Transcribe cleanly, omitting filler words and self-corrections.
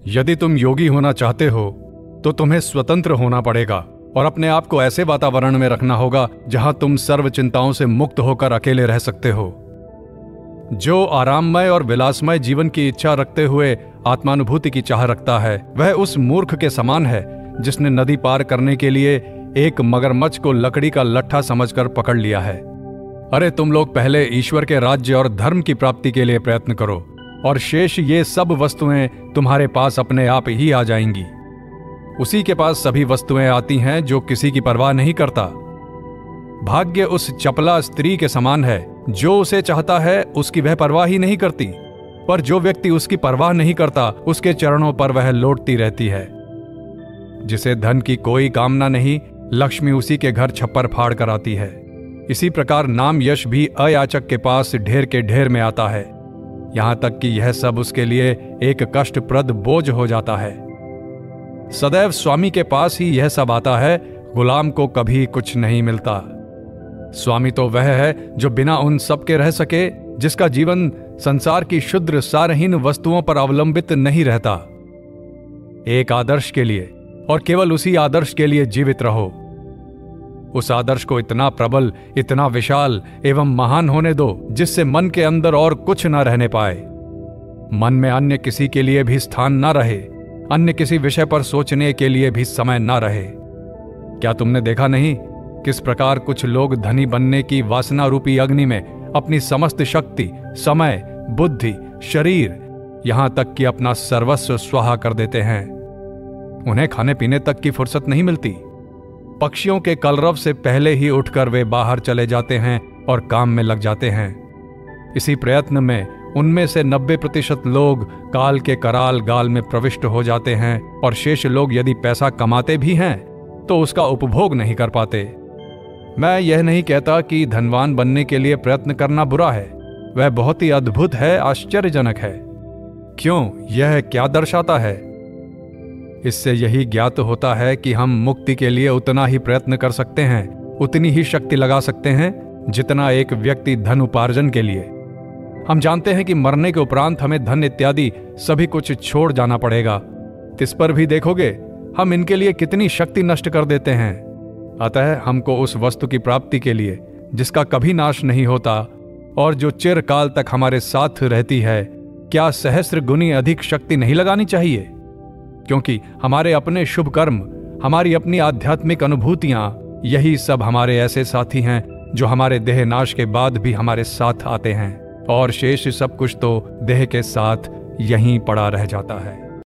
यदि तुम योगी होना चाहते हो तो तुम्हें स्वतंत्र होना पड़ेगा और अपने आप को ऐसे वातावरण में रखना होगा जहां तुम सर्व चिंताओं से मुक्त होकर अकेले रह सकते हो। जो आराममय और विलासमय जीवन की इच्छा रखते हुए आत्मानुभूति की चाह रखता है, वह उस मूर्ख के समान है जिसने नदी पार करने के लिए एक मगरमच्छ को लकड़ी का लट्ठा समझकर पकड़ लिया है। अरे तुम लोग पहले ईश्वर के राज्य और धर्म की प्राप्ति के लिए प्रयत्न करो और शेष ये सब वस्तुएं तुम्हारे पास अपने आप ही आ जाएंगी। उसी के पास सभी वस्तुएं आती हैं जो किसी की परवाह नहीं करता। भाग्य उस चपला स्त्री के समान है, जो उसे चाहता है उसकी वह परवाह ही नहीं करती, पर जो व्यक्ति उसकी परवाह नहीं करता उसके चरणों पर वह लौटती रहती है। जिसे धन की कोई कामना नहीं, लक्ष्मी उसी के घर छप्पर फाड़ कर आती है। इसी प्रकार नाम यश भी अयाचक के पास ढेर के ढेर में आता है, यहां तक कि यह सब उसके लिए एक कष्टप्रद बोझ हो जाता है। सदैव स्वामी के पास ही यह सब आता है, गुलाम को कभी कुछ नहीं मिलता। स्वामी तो वह है जो बिना उन सब के रह सके, जिसका जीवन संसार की क्षुद्र सारहीन वस्तुओं पर अवलंबित नहीं रहता। एक आदर्श के लिए और केवल उसी आदर्श के लिए जीवित रहो। उस आदर्श को इतना प्रबल, इतना विशाल एवं महान होने दो जिससे मन के अंदर और कुछ न रहने पाए। मन में अन्य किसी के लिए भी स्थान न रहे, अन्य किसी विषय पर सोचने के लिए भी समय न रहे। क्या तुमने देखा नहीं किस प्रकार कुछ लोग धनी बनने की वासना रूपी अग्नि में अपनी समस्त शक्ति, समय, बुद्धि, शरीर, यहां तक कि अपना सर्वस्व स्वाहा कर देते हैं। उन्हें खाने पीने तक की फुर्सत नहीं मिलती। पक्षियों के कलरव से पहले ही उठकर वे बाहर चले जाते हैं और काम में लग जाते हैं। इसी प्रयत्न में उनमें से 90% लोग काल के कराल गाल में प्रविष्ट हो जाते हैं और शेष लोग यदि पैसा कमाते भी हैं तो उसका उपभोग नहीं कर पाते। मैं यह नहीं कहता कि धनवान बनने के लिए प्रयत्न करना बुरा है, वह बहुत ही अद्भुत है, आश्चर्यजनक है। क्यों? यह क्या दर्शाता है? इससे यही ज्ञात होता है कि हम मुक्ति के लिए उतना ही प्रयत्न कर सकते हैं, उतनी ही शक्ति लगा सकते हैं जितना एक व्यक्ति धन उपार्जन के लिए। हम जानते हैं कि मरने के उपरांत हमें धन इत्यादि सभी कुछ छोड़ जाना पड़ेगा। इस पर भी देखोगे हम इनके लिए कितनी शक्ति नष्ट कर देते हैं। अतः हमको उस वस्तु की प्राप्ति के लिए जिसका कभी नाश नहीं होता और जो चिरकाल तक हमारे साथ रहती है, क्या सहस्र गुनी अधिक शक्ति नहीं लगानी चाहिए? क्योंकि हमारे अपने शुभ कर्म, हमारी अपनी आध्यात्मिक अनुभूतियां, यही सब हमारे ऐसे साथी हैं जो हमारे देह नाश के बाद भी हमारे साथ आते हैं, और शेष सब कुछ तो देह के साथ यहीं पड़ा रह जाता है।